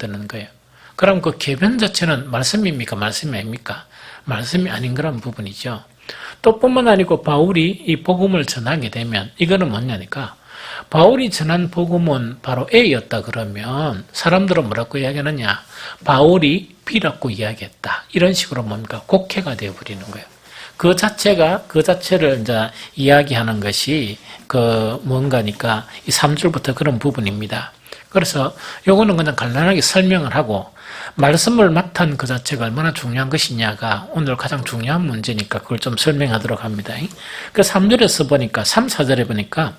되는 거예요. 그럼 그 궤변 자체는 말씀입니까? 말씀이 아닙니까? 말씀이 아닌 그런 부분이죠. 또 뿐만 아니고 바울이 이 복음을 전하게 되면 이거는 뭐냐니까 바울이 전한 복음은 바로 A였다 그러면 사람들은 뭐라고 이야기하느냐? 바울이 B라고 이야기했다. 이런 식으로 뭡니까? 곡해가 되어버리는 거예요. 그 자체를 이제 이야기하는 것이 뭔가니까 이 3절부터 그런 부분입니다. 그래서 요거는 그냥 간단하게 설명을 하고 말씀을 맡은 그 자체가 얼마나 중요한 것이냐가 오늘 가장 중요한 문제니까 그걸 좀 설명하도록 합니다. 그 3절에서 보니까 3, 4절에 보니까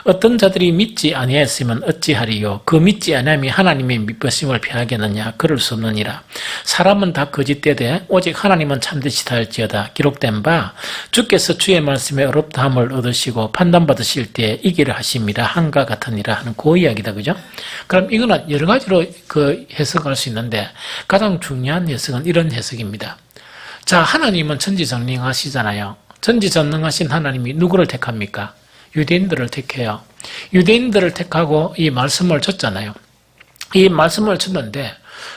어떤 자들이 믿지 아니하였으면 어찌하리요 그 믿지 아니함이 하나님의 믿으심을 피하겠느냐 그럴 수 없느니라. 사람은 다 거짓되되 오직 하나님은 참되시 다할지어다. 기록된 바 주께서 주의 말씀에 어렵다함을 얻으시고 판단받으실 때 이기를 하십니다. 한과 같으니라 하는 그 이야기다. 그죠? 그럼 이거는 여러 가지로 해석할 수 있는데 가장 중요한 해석은 이런 해석입니다. 자, 하나님은 전지전능하시잖아요. 전지전능하신 하나님이 누구를 택합니까? 유대인들을 택해요. 유대인들을 택하고 이 말씀을 줬잖아요. 이 말씀을 줬는데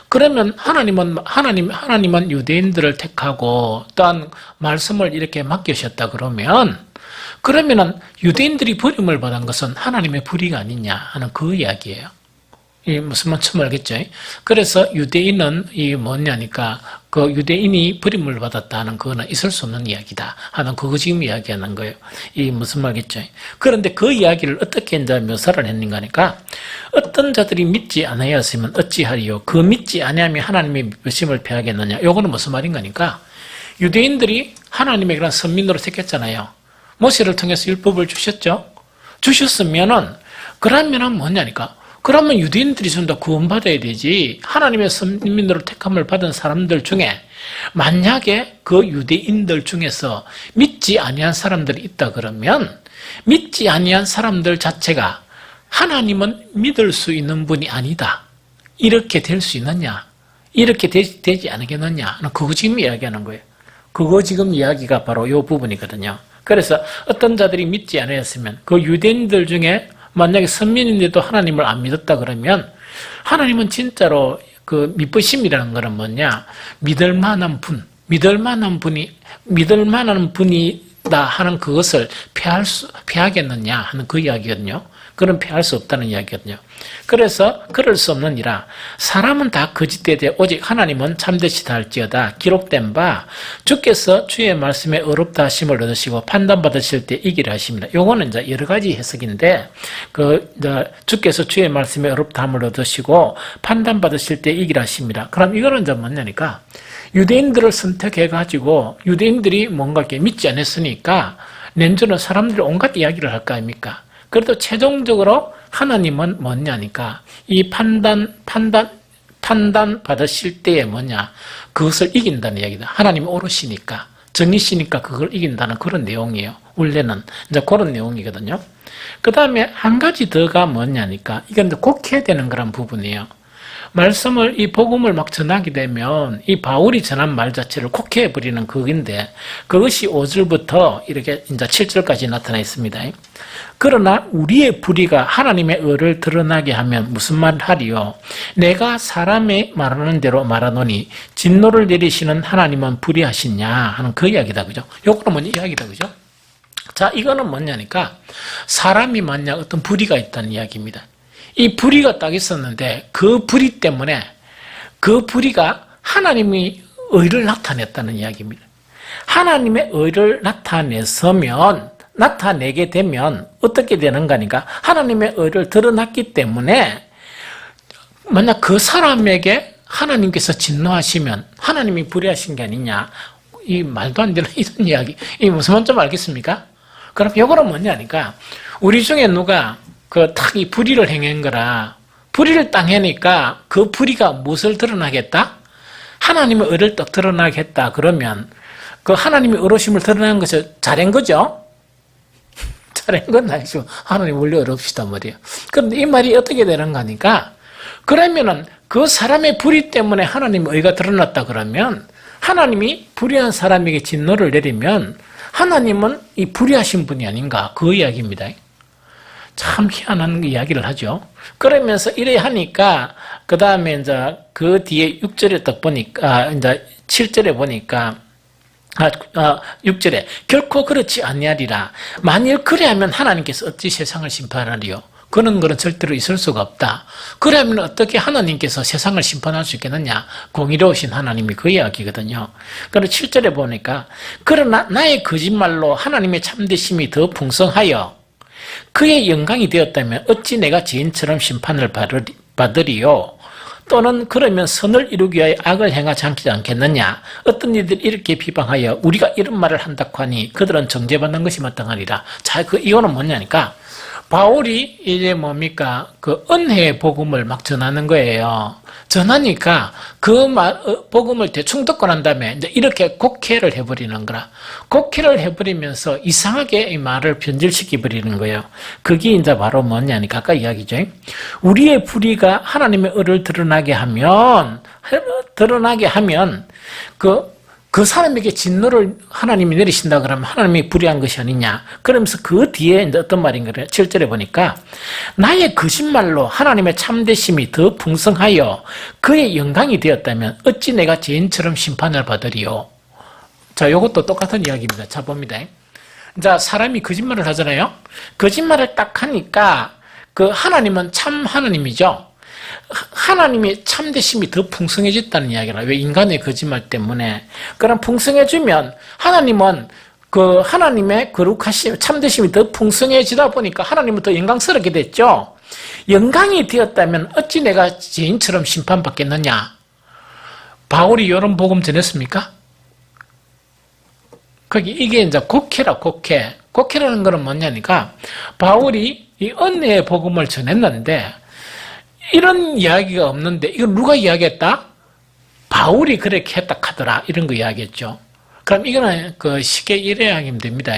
그러면 하나님은 유대인들을 택하고 또한 말씀을 이렇게 맡기셨다 그러면은 유대인들이 버림을 받은 것은 하나님의 불의가 아니냐 하는 그 이야기예요. 이 무슨 말인지 알겠죠? 그래서 유대인은 뭐냐니까 그 유대인이 버림을 받았다는 그거는 있을 수 없는 이야기다 하는 그거 지금 이야기하는 거예요. 이 무슨 말이겠죠? 그런데 그 이야기를 어떻게 이제 묘사를 했는가 하니까 어떤 자들이 믿지 아니하였으면 어찌하리요 그 믿지 아니함이 하나님의 믿으심을 피하겠느냐. 요거는 무슨 말인가 하니까 유대인들이 하나님의 그런 선민으로 택했잖아요. 모세를 통해서 율법을 주셨죠. 주셨으면은 그러면은 뭐냐니까 그러면 유대인들이 좀 더 구원받아야 되지. 하나님의 선민으로 택함을 받은 사람들 중에 만약에 그 유대인들 중에서 믿지 아니한 사람들이 있다 그러면 믿지 아니한 사람들 자체가 하나님은 믿을 수 있는 분이 아니다. 이렇게 될 수 있느냐? 이렇게 되지 않겠느냐? 그거 지금 이야기하는 거예요. 그거 지금 이야기가 바로 이 부분이거든요. 그래서 어떤 자들이 믿지 않았으면 그 유대인들 중에 만약에 선민인데도 하나님을 안 믿었다 그러면 하나님은 진짜로 그 믿으심이라는 거는 뭐냐? 믿을 만한 분이다 하는 그것을 피하겠느냐 하는 그 이야기거든요. 그건 피할 수 없다는 이야기거든요. 그래서 그럴 수 없느니라. 사람은 다 거짓되되 오직 하나님은 참되시다 할지어다. 기록된 바 주께서 주의 말씀에 어렵다 하심을 얻으시고 판단받으실 때 이기를 하십니다. 요거는 이제 여러 가지 해석인데 주께서 주의 말씀에 어렵다 함을 얻으시고 판단받으실 때 이기를 하십니다. 그럼 이거는 이제 뭐냐니까 유대인들을 선택해가지고 유대인들이 뭔가 이렇게 믿지 않았으니까 낸주는 사람들이 온갖 이야기를 할 거 아닙니까? 그래도 최종적으로 하나님은 뭐냐니까 이 판단 받으실 때에 그것을 이긴다는 이야기다. 하나님은 오르시니까 정이시니까 그걸 이긴다는 그런 내용이에요. 원래는 이제 그런 내용이거든요. 그 다음에 한 가지 더가 뭐냐니까 이건 이제 곡해야 되는 그런 부분이에요. 말씀을 이 복음을 막 전하게 되면 이 바울이 전한 말 자체를 곡해버리는 그건데 그것이 5절부터 이렇게 이제 7절까지 나타나 있습니다. 그러나 우리의 불의가 하나님의 의를 드러나게 하면 무슨 말을 하리요? 내가 사람의 말하는 대로 말하노니 진노를 내리시는 하나님은 불의하시냐 하는 그 이야기다. 그죠? 요거는 뭔 이야기다. 그죠? 자, 이거는 뭐냐니까 사람이 만약 어떤 불의가 있다는 이야기입니다. 이 불의가 딱 있었는데 그 불의 때문에 그 불의가 하나님의 의를 나타냈다는 이야기입니다. 하나님의 의를 나타내게 되면 어떻게 되는가니까 하나님의 의를 드러났기 때문에 만약 그 사람에게 하나님께서 진노하시면 하나님이 불의하신 게 아니냐 이 말도 안 되는 이런 이야기 이 무슨 말인지 좀 알겠습니까? 그럼 이거는 뭐냐니까 우리 중에 누가 이 불의를 행한 거라 불의를 당하니까 그 불의가 무엇을 드러나겠다? 하나님의 의를 딱 드러나겠다 그러면 그 하나님의 의로심을 드러나는 것을 잘한 거죠? 잘한 건 아니죠. 하나님 원래 의롭시단 말이에요. 그런데 이 말이 어떻게 되는가 하니까 그러면은 그 사람의 불의 때문에 하나님의 의가 드러났다 그러면 하나님이 불의한 사람에게 진노를 내리면 하나님은 이 불의하신 분이 아닌가 그 이야기입니다. 참 희한한 이야기를 하죠. 그러면서 이래 하니까, 그 다음에 이제 그 뒤에 6절에 딱 보니까, 이제 7절에 보니까, 6절에 결코 그렇지 아니하리라. 만일 그래야면 하나님께서 어찌 세상을 심판하리요? 그런 거는 절대로 있을 수가 없다. 그러면 어떻게 하나님께서 세상을 심판할 수 있겠느냐? 공의로우신 하나님이 그 이야기거든요. 그리고 7절에 보니까 그러나 나의 거짓말로 하나님의 참되심이 더 풍성하여 그의 영광이 되었다면 어찌 내가 죄인처럼 심판을 받으리요? 또는 그러면 선을 이루기 위하여 악을 행하지 않겠느냐? 어떤 이들이 이렇게 비방하여 우리가 이런 말을 한다고 하니 그들은 정죄받는 것이 마땅하리라. 자, 이거는 뭐냐니까 바울이 이제 뭡니까? 그 은혜의 복음을 막 전하는 거예요. 전하니까 그 복음을 대충 듣고 난 다음에 이제 이렇게 곡해를 해버리는 거라. 곡해를 해버리면서 이상하게 이 말을 변질시켜버리는 거예요. 그게 이제 바로 뭐냐니까 아까 이야기죠. 우리의 불의가 하나님의 의를 드러나게 하면 그 사람에게 진노를 하나님이 내리신다 그러면 하나님이 불의한 것이 아니냐. 그러면서 그 뒤에 이제 어떤 말인 거예요? 7절에 보니까 나의 거짓말로 하나님의 참되심이 더 풍성하여 그의 영광이 되었다면 어찌 내가 죄인처럼 심판을 받으리요? 자, 요것도 똑같은 이야기입니다. 자, 봅니다. 자, 사람이 거짓말을 하잖아요. 거짓말을 딱 하니까 그 하나님은 참 하나님이죠. 하나님의 참되심이 더 풍성해졌다는 이야기라. 왜? 인간의 거짓말 때문에. 그럼 풍성해지면 하나님은 그 하나님의 거룩하심, 참되심이 더 풍성해지다 보니까 하나님은 더 영광스럽게 됐죠. 영광이 되었다면 어찌 내가 죄인처럼 심판받겠느냐? 바울이 이런 복음 전했습니까? 이게 이제 곡해라, 곡해. 곡해라는 거는 뭐냐니까 바울이 이 은혜의 복음을 전했는데 이런 이야기가 없는데 이건 누가 이야기했다? 바울이 그렇게 했다 하더라. 이런 거 이야기했죠. 그럼 이거는 그 쉽게 이래야 하면 됩니다.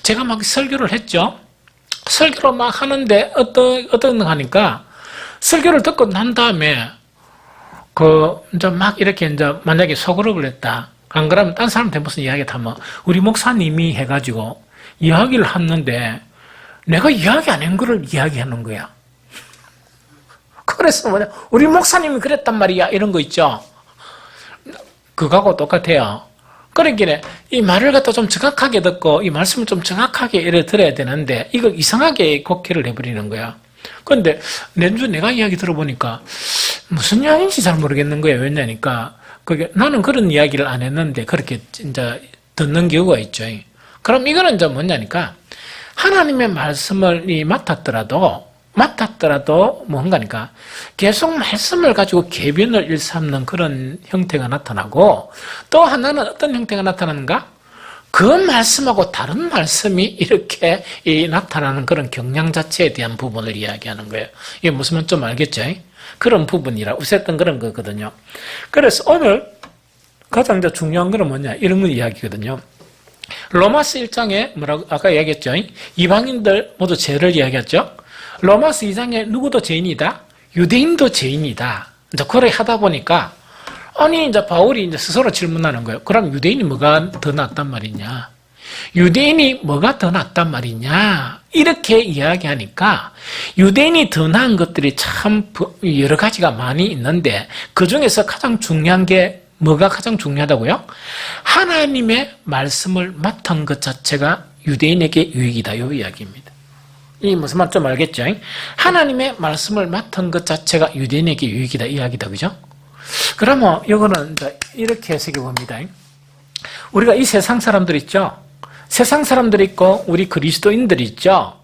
제가 막 설교를 했죠. 설교를 막 하는데 어떤 하니까 설교를 듣고 난 다음에 이제 막 이렇게 이제 만약에 소그룹을 했다. 안 그러면 딴 사람한테 무슨 이야기를 하면 우리 목사님이 해가지고 이야기를 했는데 내가 이야기 안 한 거를 이야기하는 거야. 그래서 뭐냐, 우리 목사님이 그랬단 말이야. 이런 거 있죠. 그거하고 똑같아요. 그러기에 이 말을 갖다 좀 정확하게 듣고 이 말씀을 좀 정확하게 이래 들어야 되는데 이걸 이상하게 곡해를 해버리는 거야. 그런데 내가 이야기 들어보니까 무슨 이야기인지 잘 모르겠는 거예요. 왜냐니까 나는 그런 이야기를 안 했는데 그렇게 이제 듣는 경우가 있죠. 그럼 이거는 이제 뭐냐니까 하나님의 말씀을 맡았더라도 뭔가니까 계속 말씀을 가지고 궤변을 일삼는 그런 형태가 나타나고 또 하나는 어떤 형태가 나타나는가? 그 말씀하고 다른 말씀이 이렇게 나타나는 그런 경향 자체에 대한 부분을 이야기하는 거예요. 이게 무슨 말인지 좀 알겠죠? 그런 부분이라 우세했던 그런 거거든요. 그래서 오늘 가장 중요한 건 뭐냐? 이런 거 이야기거든요. 로마서 1장에 뭐라고 아까 이야기했죠? 이방인들 모두 죄를 이야기했죠? 로마서 2장에 누구도 죄인이다? 유대인도 죄인이다. 이제 그렇게 하다 보니까, 이제 바울이 이제 스스로 질문하는 거예요. 그럼 유대인이 뭐가 더 낫단 말이냐? 유대인이 뭐가 더 낫단 말이냐? 이렇게 이야기하니까, 유대인이 더 나은 것들이 참 여러 가지가 많이 있는데, 그 중에서 가장 중요한 게 뭐가 가장 중요하다고요? 하나님의 말씀을 맡은 것 자체가 유대인에게 유익이다. 이 이야기입니다. 이 무슨 말 좀 알겠죠? 하나님의 말씀을 맡은 것 자체가 유대인에게 유익이다 이야기다. 그죠? 그러면 이거는 이렇게 해석해 봅니다. 우리가 이 세상 사람들 있죠? 세상 사람들이 있고 우리 그리스도인들이 있죠?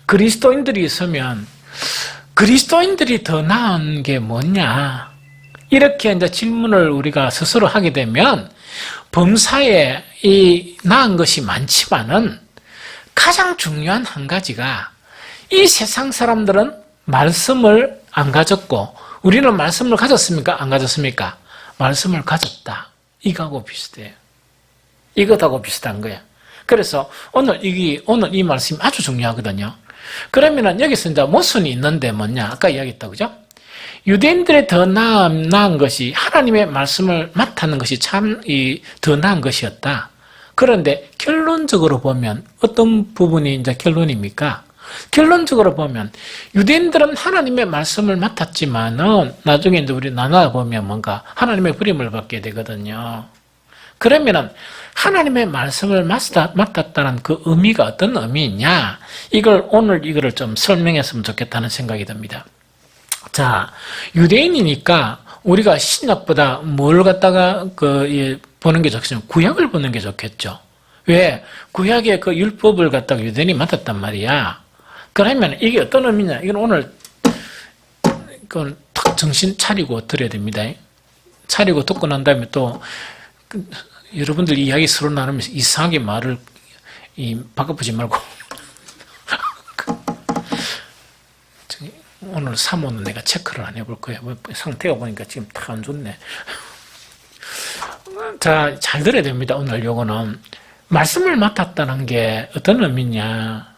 그리스도인들이 있으면 그리스도인들이 더 나은 게 뭐냐? 이렇게 이제 질문을 우리가 스스로 하게 되면 범사에 이 나은 것이 많지만은 가장 중요한 한 가지가 이 세상 사람들은 말씀을 안 가졌고 우리는 말씀을 가졌습니까? 안 가졌습니까? 말씀을 가졌다. 이거하고 비슷해요. 이것하고 비슷한 거야. 그래서 오늘 이 말씀이 아주 중요하거든요. 그러면은 여기서 이제 모순이 있는데 뭐냐? 아까 이야기했다. 그죠? 유대인들의 더 나은 것이 하나님의 말씀을 맡는 것이 참 더 나은 것이었다. 그런데 결론적으로 보면 어떤 부분이 이제 결론입니까? 결론적으로 보면 유대인들은 하나님의 말씀을 맡았지만은 나중에 이제 우리 나눠 보면 뭔가 하나님의 부름을 받게 되거든요. 그러면은 하나님의 말씀을 맡았다는 그 의미가 어떤 의미냐? 이거를 좀 설명했으면 좋겠다는 생각이 듭니다. 자, 유대인이니까 우리가 신약보다 뭘 갖다가 보는 게 좋겠냐면 구약을 보는 게 좋겠죠. 왜? 구약의 그 율법을 갖다가 유대인이 맡았단 말이야. 그러면 이게 어떤 의미냐? 이건 오늘 그건 탁 정신 차리고 들어야 됩니다. 차리고 듣고 난 다음에 또 여러분들 이야기 서로 나누면서 이상하게 말을 바꿔보지 말고 오늘 사모는 내가 체크를 안 해볼 거야. 상태가 보니까 지금 다 안 좋네. 자, 잘 들어야 됩니다. 오늘 요거는 말씀을 맡았다는 게 어떤 의미냐.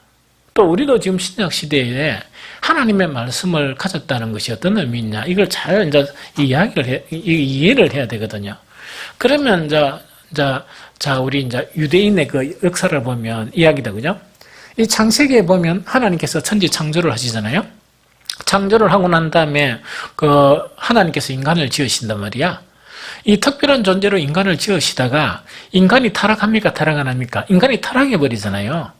또 우리도 지금 신약 시대에 하나님의 말씀을 가졌다는 것이 어떤 의미냐. 이걸 잘 이제 이해를 해야 되거든요. 그러면 우리 이제 유대인의 그 역사를 보면 이야기다, 그죠? 이 창세기에 보면 하나님께서 천지 창조를 하시잖아요. 창조를 하고 난 다음에 하나님께서 인간을 지으신단 말이야. 이 특별한 존재로 인간을 지으시다가 인간이 타락합니까? 타락 안 합니까? 인간이 타락해버리잖아요.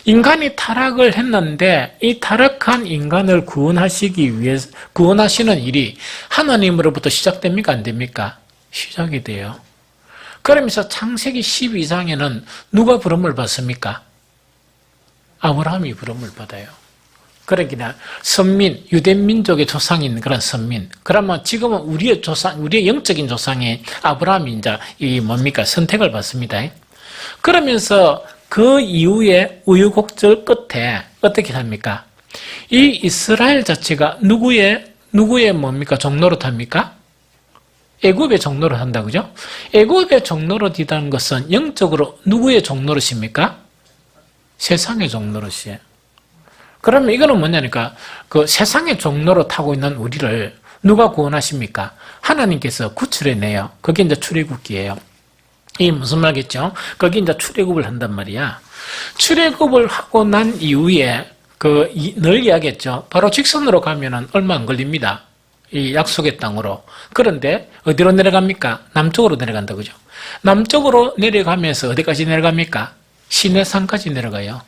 인간이 타락을 했는데 이 타락한 인간을 구원하시기 위해서 구원하시는 일이 하나님으로부터 시작됩니까? 안 됩니까? 시작이 돼요. 그러면서 창세기 12장에는 누가 부름을 받습니까? 아브라함이 부름을 받아요. 그러니까 선민, 유대민족의 조상인 그런 선민. 그러면 지금은 우리의 영적인 조상의 아브라함이 이제 선택을 받습니다. 그러면서 그 이후에 우유곡절 끝에 어떻게 합니까? 이 이스라엘 자체가 누구의 종노릇 합니까? 애굽의 종노릇 한다, 그죠? 애굽의 종노릇이라는 것은 영적으로 누구의 종노릇입니까? 세상의 종노릇이에요. 그러면 이거는 뭐냐니까, 그 세상의 종로로 타고 있는 우리를 누가 구원하십니까? 하나님께서 구출해내요. 그게 이제 출애굽기예요. 이게 무슨 말겠죠? 거기 이제 출애굽을 한단 말이야. 출애굽을 하고 난 이후에 늘 이야기했죠. 바로 직선으로 가면은 얼마 안 걸립니다. 이 약속의 땅으로. 그런데 어디로 내려갑니까? 남쪽으로 내려간다, 그죠? 남쪽으로 내려가면서 어디까지 내려갑니까? 시내산까지 내려가요.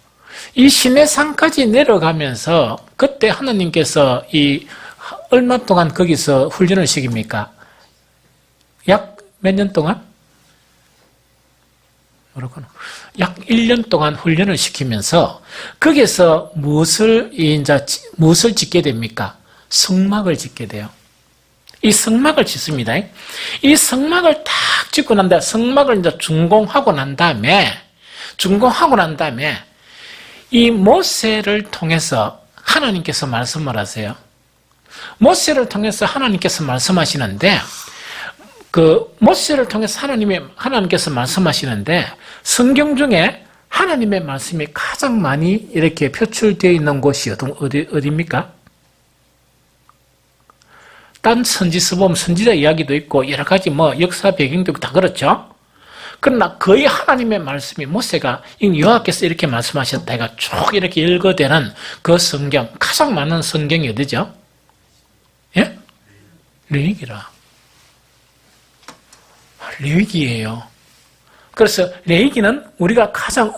이 시내산까지 내려가면서 그때 하나님께서 얼마 동안 거기서 훈련을 시킵니까? 약 몇 년 동안? 뭐라고나? 약 1년 동안 훈련을 시키면서 거기서 무엇을 짓게 됩니까? 성막을 짓게 돼요. 이 성막을 짓습니다. 이 성막을 딱 짓고 난 다음에 성막을 이제 준공하고 난 다음에 이 모세를 통해서 하나님께서 말씀을 하세요. 모세를 통해서 하나님께서 말씀하시는데 모세를 통해서 하나님께서 말씀하시는데 성경 중에 하나님의 말씀이 가장 많이 이렇게 표출되어 있는 곳이 어디입니까? 딴 선지서 보면 선지자 이야기도 있고 여러 가지 역사 배경도 있고 다 그렇죠. 그러나 거의 하나님의 말씀이 모세가 여호와께서 이렇게 말씀하셨다 해가 쭉 이렇게 읽어대는 그 성경, 가장 많은 성경이 어디죠? 예? 레위기라. 레위기예요. 그래서 레위기는 우리가 가장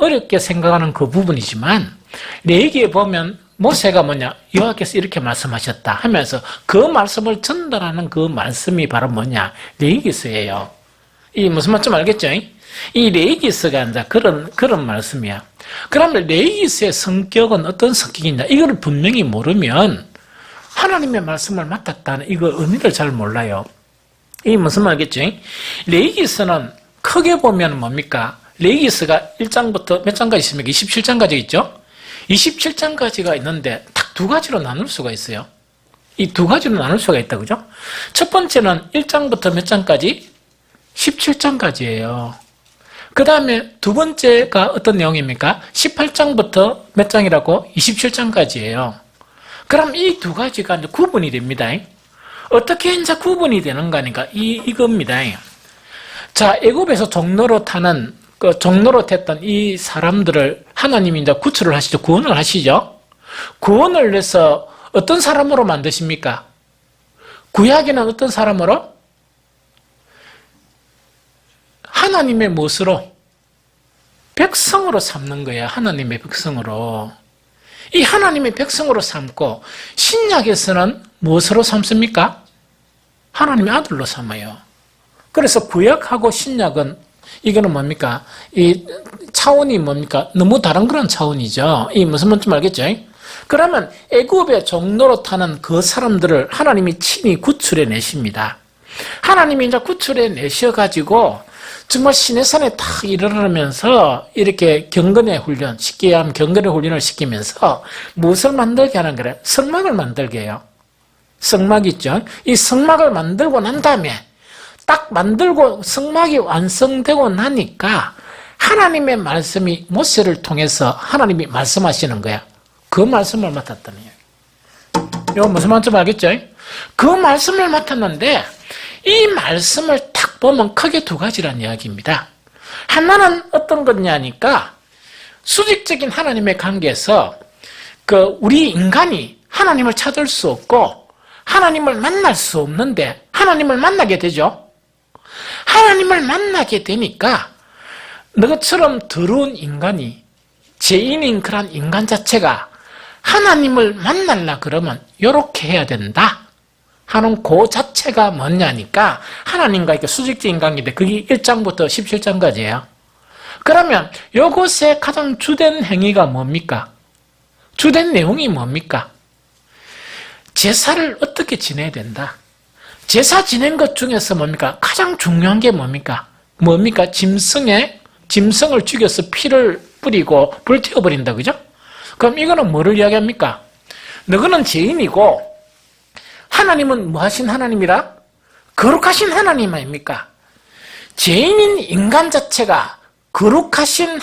어렵게 생각하는 그 부분이지만 레위기에 보면 모세가 여호와께서 이렇게 말씀하셨다 하면서 그 말씀을 전달하는 그 말씀이 바로 레위기서예요. 이 무슨 말인지 알겠죠? 이 레위기서가 이제 그런 말씀이야. 그러면 레위기서의 성격은 어떤 성격이냐? 이걸 분명히 모르면 하나님의 말씀을 맡았다는 이거 의미를 잘 몰라요. 이 무슨 말이겠죠? 레위기서는 크게 보면 뭡니까? 레위기서가 1장부터 몇 장까지 있습니까? 27장까지 있죠? 27장까지가 있는데 딱 두 가지로 나눌 수가 있어요. 이 두 가지로 나눌 수가 있다, 그죠? 첫 번째는 1장부터 몇 장까지? 17장까지예요. 그 다음에 두 번째가 어떤 내용입니까? 18장부터 몇 장이라고? 27장까지예요. 그럼 이 두 가지가 이제 구분이 됩니다. 어떻게 이제 구분이 되는가 하니까 이겁니다. 자, 애굽에서 종로로 타는 종로로 했던 이 사람들을 하나님이 이제 구출을 하시죠. 구원을 하시죠. 구원을 해서 어떤 사람으로 만드십니까? 구약에는 어떤 사람으로? 하나님의 무엇으로? 백성으로 삼는 거야. 하나님의 백성으로. 이 하나님의 백성으로 삼고 신약에서는 무엇으로 삼습니까? 하나님의 아들로 삼아요. 그래서 구약하고 신약은 이거는 뭡니까? 이 차원이 뭡니까? 너무 다른 그런 차원이죠. 이 무슨 말인지 알겠죠? 그러면 애굽의 종로로 타는 그 사람들을 하나님이 친히 구출해 내십니다. 하나님이 이제 구출해 내셔가지고 정말 시내산에 탁 이르르면서 이렇게 경건의 훈련, 쉽게 하면 경건의 훈련을 시키면서 무엇을 만들게 하는 거래? 성막을 만들게 해요. 성막 있죠? 이 성막을 만들고 난 다음에 딱 만들고 성막이 완성되고 나니까 하나님의 말씀이 모세를 통해서 하나님이 말씀하시는 거야. 그 말씀을 맡았다는 얘기. 이거 무슨 말인지 알겠죠? 그 말씀을 맡았는데 이 말씀을 딱 보면 크게 두 가지란 이야기입니다. 하나는 어떤 거냐니까 수직적인 하나님의 관계에서 우리 인간이 하나님을 찾을 수 없고 하나님을 만날 수 없는데 하나님을 만나게 되죠. 하나님을 만나게 되니까 너처럼 더러운 인간이 죄인인 그런 인간 자체가 하나님을 만나려 그러면 이렇게 해야 된다 하는 그 자체가 뭐냐니까 하나님과 이렇게 수직적인 관계인데 그게 1장부터 17장까지예요. 그러면 이것의 가장 주된 행위가 뭡니까? 주된 내용이 뭡니까? 제사를 어떻게 지내야 된다. 제사 지낸 것 중에서 뭡니까? 가장 중요한 게 뭡니까? 짐승을 죽여서 피를 뿌리고 불태워버린다. 그죠? 그럼 이거는 뭐를 이야기합니까? 너희는 죄인이고 하나님은 뭐 하신 하나님이라? 거룩하신 하나님 아닙니까? 죄인인 인간 자체가 거룩하신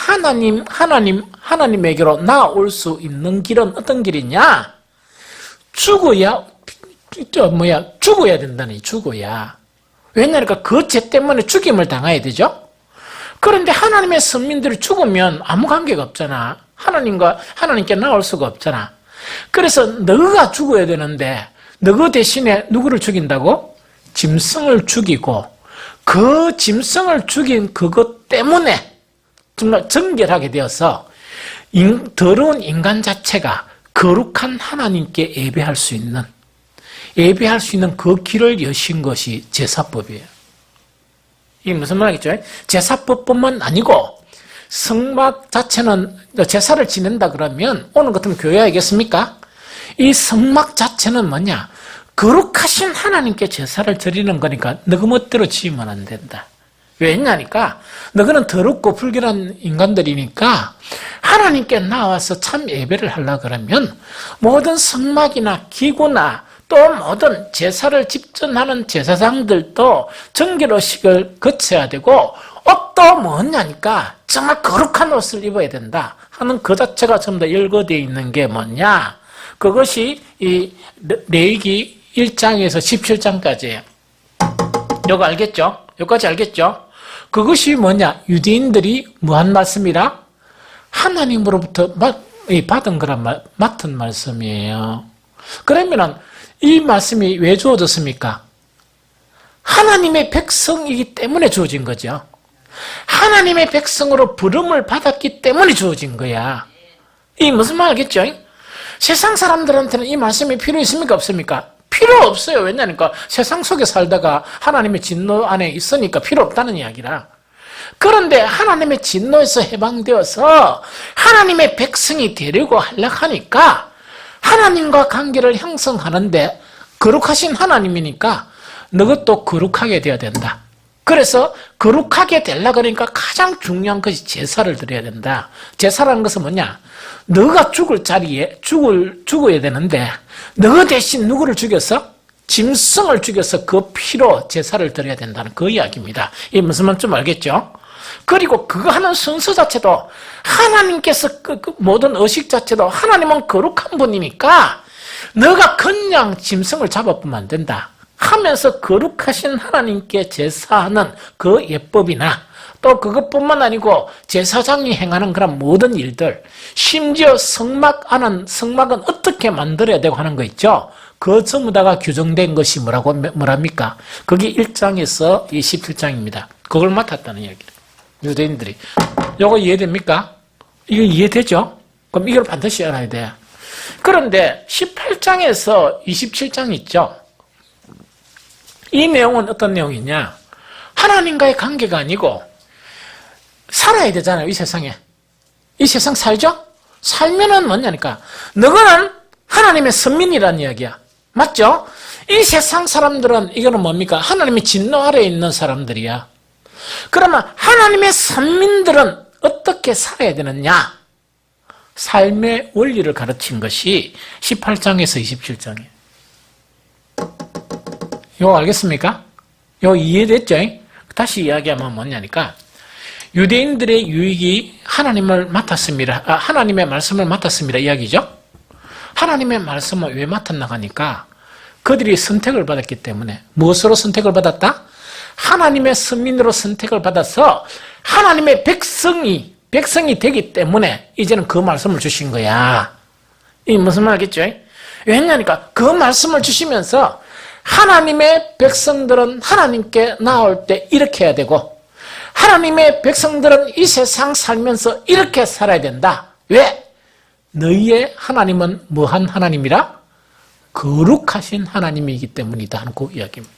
하나님에게로 나아올 수 있는 길은 어떤 길이냐? 죽어야 된다니, 죽어야. 왜냐하니까 그 죄 때문에 죽임을 당해야 되죠? 그런데 하나님의 선민들이 죽으면 아무 관계가 없잖아. 하나님께 나올 수가 없잖아. 그래서 너가 죽어야 되는데, 너 대신에 누구를 죽인다고? 짐승을 죽이고, 그 짐승을 죽인 그것 때문에 정말 정결하게 되어서 더러운 인간 자체가 거룩한 하나님께 예배할 수 있는 그 길을 여신 것이 제사법이에요. 이게 무슨 말이겠죠? 제사법뿐만 아니고 성막 자체는 제사를 지낸다 그러면 오늘 같으면 교회 알겠습니까? 이 성막 자체는 뭐냐? 거룩하신 하나님께 제사를 드리는 거니까 너그 멋대로 지으면 안 된다. 왜냐니까 너희는 더럽고 불결한 인간들이니까 하나님께 나와서 참 예배를 하려고 그러면 모든 성막이나 기구나 또 모든 제사를 집전하는 제사장들도 정결의식을 거쳐야 되고 옷도 뭐냐니까 정말 거룩한 옷을 입어야 된다 하는 그 자체가 전부 다 열거되어 있는 게 뭐냐? 그것이 이 레위기 1장에서 17장까지예요. 요거 알겠죠? 여기까지 알겠죠? 그것이 뭐냐? 유대인들이 뭐한 말씀이라? 하나님으로부터 받은 거란 맡은 말씀이에요. 그러면은 이 말씀이 왜 주어졌습니까? 하나님의 백성이기 때문에 주어진 거죠. 하나님의 백성으로 부름을 받았기 때문에 주어진 거야. 이 무슨 말 알겠죠? 세상 사람들한테는 이 말씀이 필요 있습니까? 없습니까? 필요 없어요. 왜냐니까 세상 속에 살다가 하나님의 진노 안에 있으니까 필요 없다는 이야기라. 그런데 하나님의 진노에서 해방되어서 하나님의 백성이 되려고 하려고 하니까 하나님과 관계를 형성하는데 거룩하신 하나님이니까 너것도 거룩하게 되어야 된다. 그래서 거룩하게 되려고 하니까 가장 중요한 것이 제사를 드려야 된다. 제사라는 것은 뭐냐? 너가 죽을 자리에 죽어야 되는데 너 대신 누구를 죽여서? 짐승을 죽여서 그 피로 제사를 드려야 된다는 그 이야기입니다. 이게 무슨 말인지 좀 알겠죠? 그리고 그거 하는 순서 자체도 하나님께서 그 모든 의식 자체도 하나님은 거룩한 분이니까 너가 그냥 짐승을 잡아보면 안 된다. 하면서 거룩하신 하나님께 제사하는 그 예법이나 또 그것뿐만 아니고 제사장이 행하는 그런 모든 일들, 심지어 성막은 어떻게 만들어야 되고 하는 거 있죠. 그 전부 다가 규정된 것이 뭐랍니까? 그게 1장에서 27장입니다. 그걸 맡았다는 이야기예요. 유대인들이. 이거 이해됩니까? 이거 이해되죠? 그럼 이걸 반드시 알아야 돼. 그런데 18장에서 27장 있죠? 이 내용은 어떤 내용이냐? 하나님과의 관계가 아니고 살아야 되잖아요, 이 세상에. 이 세상 살죠? 살면은 뭐냐니까. 너는 하나님의 선민이라는 이야기야. 맞죠? 이 세상 사람들은 이거는 뭡니까? 하나님의 진노 아래에 있는 사람들이야. 그러면 하나님의 선민들은 어떻게 살아야 되느냐? 삶의 원리를 가르친 것이 18장에서 27장이에요. 이거 알겠습니까? 이거 이해됐죠? 다시 이야기하면 뭐냐니까. 유대인들의 유익이 하나님의 말씀을 맡았습니다. 이야기죠? 하나님의 말씀을 왜 맡았나 하니까 그들이 선택을 받았기 때문에. 무엇으로 선택을 받았다? 하나님의 선민으로 선택을 받아서 하나님의 백성이 되기 때문에 이제는 그 말씀을 주신 거야. 이 무슨 말 알겠죠? 왜냐니까 그 말씀을 주시면서 하나님의 백성들은 하나님께 나올 때 이렇게 해야 되고 하나님의 백성들은 이 세상 살면서 이렇게 살아야 된다. 왜? 너희의 하나님은 뭐한 하나님이라? 거룩하신 하나님이기 때문이다 하는 그 이야기입니다.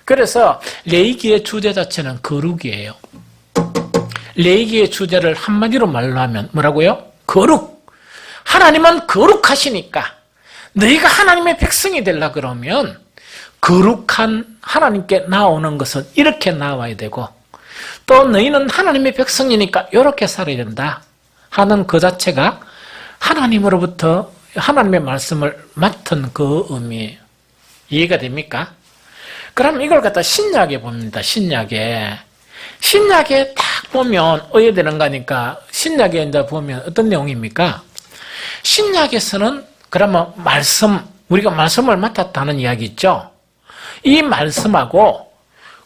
그래서 레위기의 주제 자체는 거룩이에요. 레위기의 주제를 한마디로 말로 하면 뭐라고요? 거룩. 하나님은 거룩하시니까 너희가 하나님의 백성이 되려 그러면 거룩한 하나님께 나오는 것은 이렇게 나와야 되고 또 너희는 하나님의 백성이니까 이렇게 살아야 된다 하는 그 자체가 하나님으로부터 하나님의 말씀을 맡은 그 의미예요. 이해가 됩니까? 그럼 이걸 갖다 신약에 봅니다. 신약에 딱 보면 의외되는 거니까 신약에 이제 보면 어떤 내용입니까? 신약에서는 그러면 우리가 말씀을 맡았다는 이야기 있죠? 이 말씀하고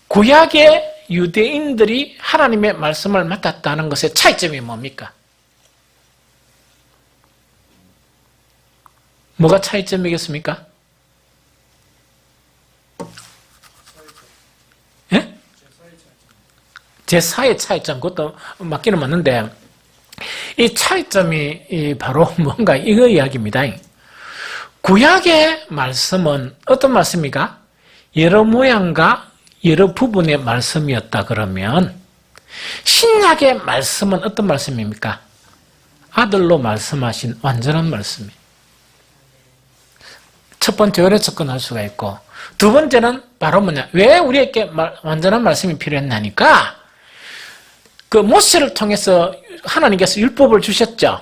구약의 유대인들이 하나님의 말씀을 맡았다는 것의 차이점이 뭡니까? 뭐가 차이점이겠습니까? 예? 제사의 차이점, 그것도 맞기는 맞는데 이 차이점이 바로 뭔가 이거 이야기입니다. 구약의 말씀은 어떤 말씀입니까? 여러 모양과 여러 부분의 말씀이었다 그러면 신약의 말씀은 어떤 말씀입니까? 아들로 말씀하신 완전한 말씀이에요. 첫 번째 열에 접근할 수가 있고 두 번째는 바로 뭐냐? 왜 우리에게 완전한 말씀이 필요했냐니까 그 모세를 통해서 하나님께서 율법을 주셨죠.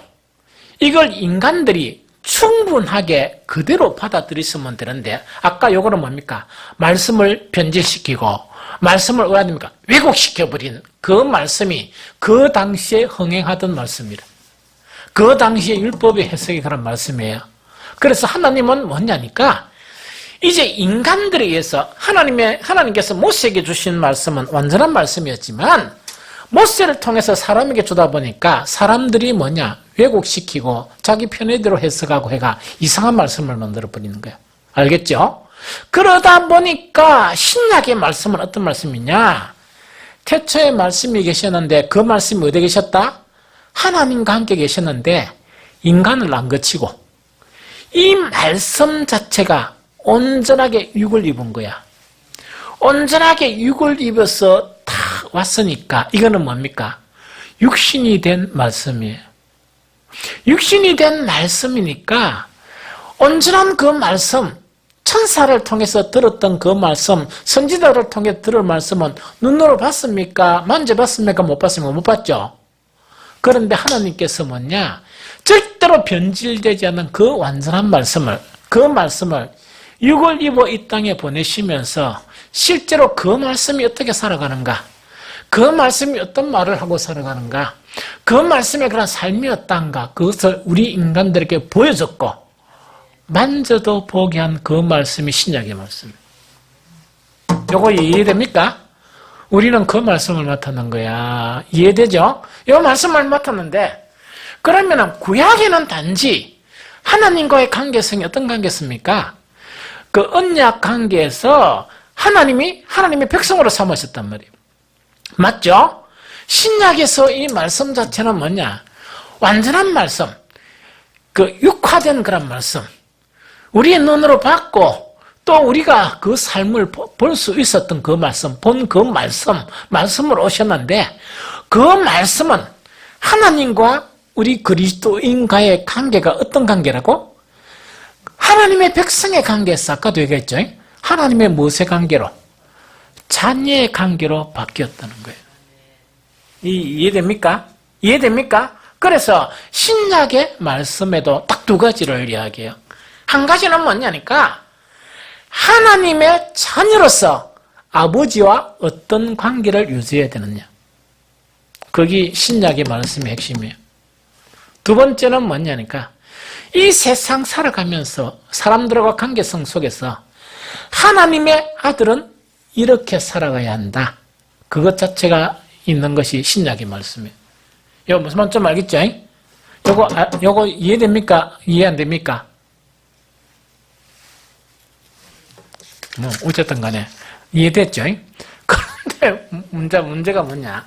이걸 인간들이 충분하게 그대로 받아들였으면 되는데 아까 요거는 뭡니까? 말씀을 변질시키고 말씀을 어떻게 합니까? 왜곡시켜버린 그 말씀이 그 당시에 흥행하던 말씀이라. 그 당시에 율법의 해석이 그런 말씀이에요. 그래서 하나님은 뭐냐니까 이제 인간들에 의해서 하나님께서 모세에게 주신 말씀은 완전한 말씀이었지만 모세를 통해서 사람에게 주다 보니까 사람들이 왜곡시키고 자기 편의대로 해석하고 해가 이상한 말씀을 만들어버리는 거야. 알겠죠? 그러다 보니까 신약의 말씀은 어떤 말씀이냐? 태초에 말씀이 계셨는데 그 말씀이 어디에 계셨다? 하나님과 함께 계셨는데 인간을 안 거치고 이 말씀 자체가 온전하게 육을 입은 거야. 온전하게 육을 입어서 다 왔으니까 이거는 뭡니까? 육신이 된 말씀이에요. 육신이 된 말씀이니까 온전한 그 말씀, 천사를 통해서 들었던 그 말씀, 선지자를 통해 들을 말씀은 눈으로 봤습니까? 만져봤습니까? 못 봤습니까? 못 봤죠? 그런데 하나님께서 절대로 변질되지 않는 그 완전한 말씀을, 그 말씀을 육을 입어 이 땅에 보내시면서 실제로 그 말씀이 어떻게 살아가는가? 그 말씀이 어떤 말을 하고 살아가는가? 그 말씀의 그런 삶이 어떤가? 그것을 우리 인간들에게 보여줬고 만져도 보게 한 그 말씀이 신약의 말씀. 요거 이해됩니까? 우리는 그 말씀을 맡았는 거야. 이해되죠? 요 말씀을 맡았는데, 그러면은 구약에는 단지 하나님과의 관계성이 어떤 관계였습니까? 그 언약 관계에서 하나님의 백성으로 삼으셨단 말이에요. 맞죠? 신약에서 이 말씀 자체는 뭐냐? 완전한 말씀. 그 육화된 그런 말씀. 우리의 눈으로 봤고, 또 우리가 그 삶을 볼 수 있었던 그 말씀, 본 그 말씀으로 오셨는데, 그 말씀은 하나님과 우리 그리스도인과의 관계가 어떤 관계라고? 하나님의 백성의 관계에서 아까도 얘기했죠. 하나님의 무엇의 관계로? 자녀의 관계로 바뀌었다는 거예요. 이해됩니까? 이해됩니까? 그래서 신약의 말씀에도 딱 두 가지를 이야기해요. 한 가지는 뭐냐니까 하나님의 자녀로서 아버지와 어떤 관계를 유지해야 되느냐. 그게 신약의 말씀의 핵심이에요. 두 번째는 뭐냐니까 이 세상 살아가면서 사람들과 관계성 속에서 하나님의 아들은 이렇게 살아가야 한다. 그것 자체가 있는 것이 신약의 말씀이에요. 이거 무슨 말인지 좀 알겠죠? 요거 이해됩니까? 이해 안 됩니까? 뭐 어쨌든 간에 이해됐죠? 그런데 문제가 뭐냐?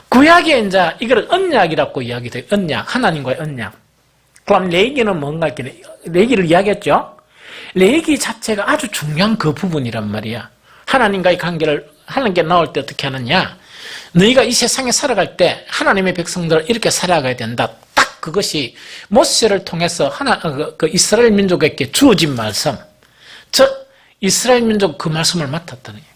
구약에 이제 이걸 언약이라고 이야기돼요. 언약, 하나님과의 언약. 그럼 레위기는 뭔가 이렇게 레위기를 이야기했죠? 레위기 자체가 아주 중요한 그 부분이란 말이야. 하나님과의 관계를 하나님께 나올 때 어떻게 하느냐? 너희가 이 세상에 살아갈 때 하나님의 백성들을 이렇게 살아가야 된다. 딱 그것이 모세를 통해서 그 이스라엘 민족에게 주어진 말씀. 즉 이스라엘 민족 그 말씀을 맡았다는 거예요.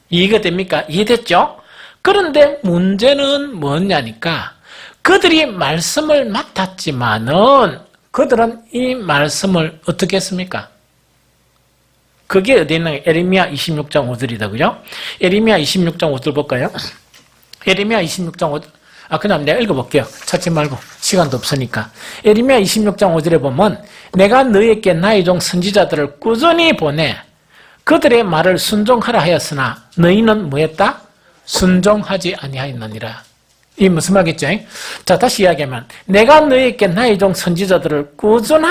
이해가 됩니까? 이해됐죠? 그런데 문제는 뭐냐니까 그들이 말씀을 맡았지만은 그들은 이 말씀을 어떻게 했습니까? 그게 어디 있는 에레미야 26장 5절이다. 그죠? 에레미야 26장 5절 볼까요? 에레미야 26장 5절. 그냥 내가 읽어볼게요. 찾지 말고. 시간도 없으니까. 에레미야 26장 5절에 보면 내가 너희에게 나의 종 선지자들을 꾸준히 보내 그들의 말을 순종하라 하였으나 너희는 뭐했다? 순종하지 아니하였느니라. 이 무슨 말이겠죠? 자, 다시 이야기하면 내가 너희에게 나의 종 선지자들을 꾸준히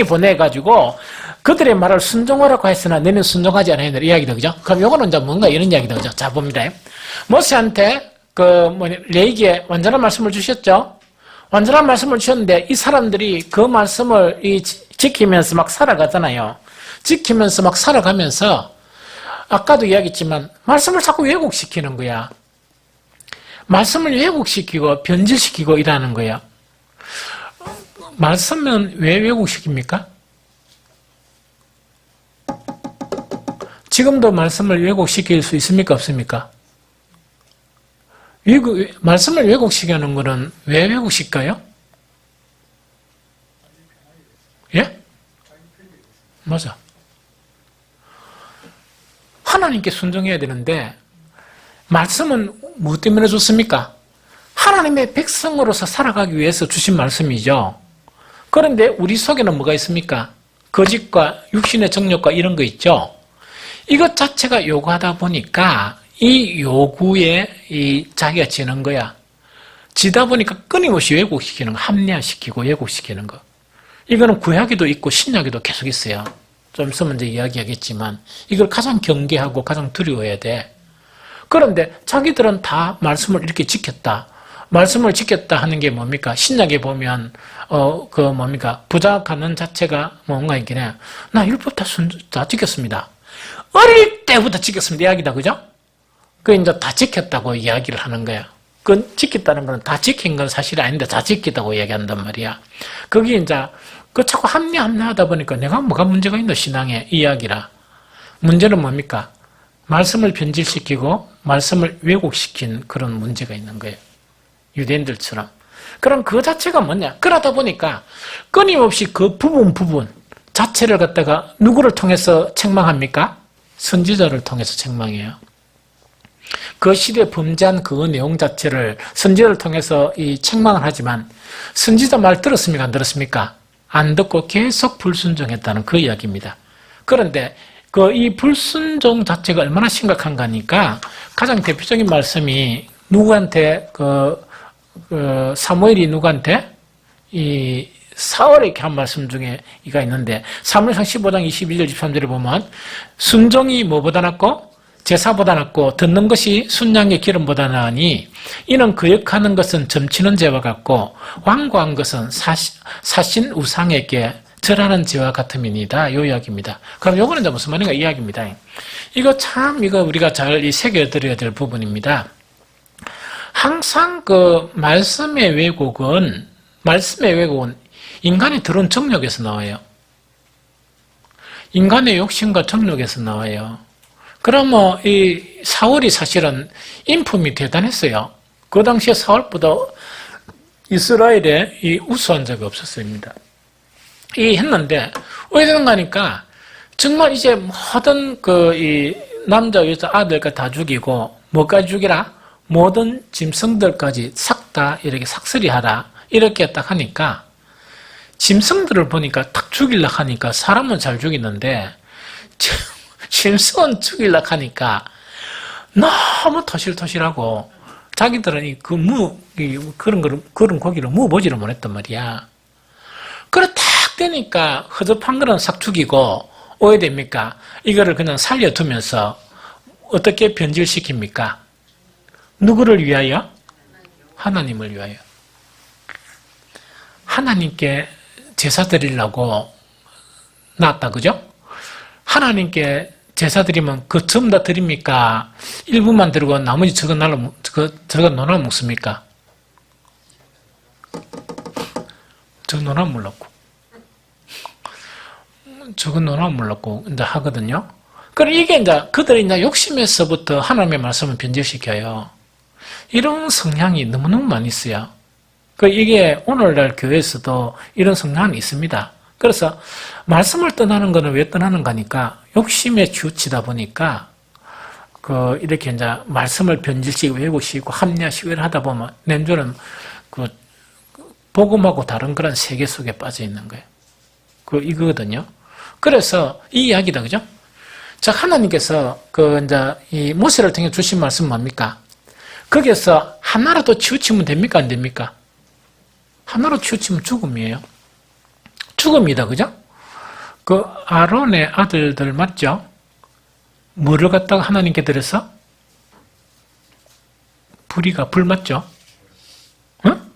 보내가지고 그들의 말을 순종하라고 했으나 너희는 순종하지 않았느니라. 이야기다. 그죠? 그럼 요거는 이제 뭔가 이런 이야기다. 그죠? 자, 봅니다. 모세한테 레위기에 완전한 말씀을 주셨죠? 완전한 말씀을 주셨는데 이 사람들이 그 말씀을 지키면서 막 살아가잖아요. 지키면서 막 살아가면서 아까도 이야기했지만 말씀을 자꾸 왜곡시키는 거야. 말씀을 왜곡시키고 변질시키고 이러는 거야. 말씀은 왜 왜곡시킵니까? 지금도 말씀을 왜곡시킬 수 있습니까? 없습니까? 말씀을 왜곡시키는 거는 왜 왜곡시켜요? 예? 맞아. 하나님께 순종해야 되는데 말씀은 무엇 때문에 줬습니까? 하나님의 백성으로서 살아가기 위해서 주신 말씀이죠. 그런데 우리 속에는 뭐가 있습니까? 거짓과 육신의 정욕과 이런 거 있죠. 이것 자체가 요구하다 보니까 이 요구에 자기가 지는 거야. 지다 보니까 끊임없이 왜곡시키는 거, 합리화시키고 왜곡시키는 거. 이거는 구약에도 있고 신약에도 계속 있어요. 좀 있으면 이제 이야기하겠지만 이걸 가장 경계하고 가장 두려워해야 돼. 그런데 자기들은 다 말씀을 이렇게 지켰다. 말씀을 지켰다 하는 게 뭡니까? 신약에 보면 부작하는 자체가 뭔가 있긴 해. 나 율법 다 지켰습니다. 어릴 때부터 지켰습니다. 이야기다. 그죠? 그 이제 다 지켰다고 이야기를 하는 거야. 그 지켰다는 건 다 지킨 건 사실 아닌데 다 지켰다고 이야기한단 말이야. 그게 이제 자꾸 합리하다 보니까 내가 뭐가 문제가 있노 신앙에 이야기라. 문제는 뭡니까? 말씀을 변질시키고 말씀을 왜곡시킨 그런 문제가 있는 거예요. 유대인들처럼. 그럼 그 자체가 뭐냐? 그러다 보니까 끊임없이 그 부분 자체를 갖다가 누구를 통해서 책망합니까? 선지자를 통해서 책망해요. 그 시대에 범죄한 그 내용 자체를 선지자를 통해서 이 책망을 하지만 선지자 말 들었습니까? 안 들었습니까? 안 듣고 계속 불순종했다는 그 이야기입니다. 그런데 이 불순종 자체가 얼마나 심각한가 하니까 가장 대표적인 말씀이 누구한테 사무엘이 누구한테 이 사울에게 한 말씀 중에 이가 있는데 사무엘상 15장 22절 23절에 보면 순종이 뭐보다 낫고 제사보다 낫고 듣는 것이 순양의 기름보다 나으니 이는 거역하는 것은 점치는 죄와 같고 완고한 것은 사신 우상에게 절하는 죄와 같음이니다. 요 이야기입니다. 그럼 요거는 이제 무슨 말인가 이야기입니다. 이거 우리가 잘 새겨드려야 될 부분입니다. 항상 말씀의 왜곡은 인간이 들어온 정욕에서 나와요. 인간의 욕심과 정욕에서 나와요. 그러면 이 사울이 사실은 인품이 대단했어요. 그 당시에 사울보다 이스라엘에 우수한 적이 없었습니다. 했는데 왜 그런가 하니까 정말 이제 모든 이 남자 여자 아들까 다 죽이고 뭐까지 죽이라? 모든 짐승들까지 싹 다 이렇게 삭슬이하라 이렇게 딱 하니까 짐승들을 보니까 탁 죽이려고 하니까 사람은 잘 죽이는데 짐승은 죽이려고 하니까 너무 토실토실하고 자기들은 그런 고기를 무보지를 못했단 말이야. 그래 딱 되니까 허접한 거는 싹 죽이고 왜 됩니까? 이거를 그냥 살려두면서 어떻게 변질시킵니까? 누구를 위하여? 하나님을 위하여. 하나님께 제사 드리려고 나왔다, 그죠? 하나님께 제사 드리면 전부 다 드립니까? 일부만 드리고 나머지 저거 논아 먹습니까? 저거 논아 물렀고. 저거 논아 물렀고, 이제 하거든요? 그럼 이게 이제 그들이 이제 욕심에서부터 하나님의 말씀을 변질시켜요. 이런 성향이 너무너무 많이 있어요. 이게 오늘날 교회에서도 이런 성향이 있습니다. 그래서 말씀을 떠나는 거는 왜 떠나는가 하니까 욕심에 치우치다 보니까 이렇게 이제 말씀을 변질시키고 왜곡시키고 합리화시키고 하다 보면 nen조는 복음하고 다른 그런 세계 속에 빠져 있는 거예요. 이거거든요. 그래서 이 이야기다, 그죠? 자, 하나님께서 이제 이 모세를 통해 주신 말씀은 뭡니까? 거기에서 하나라도 치우치면 됩니까? 안 됩니까? 하나로 치우치면 죽음이에요. 죽음이다, 그죠? 아론의 아들들 맞죠? 뭐를 갖다가 하나님께 드려서? 불 맞죠? 응?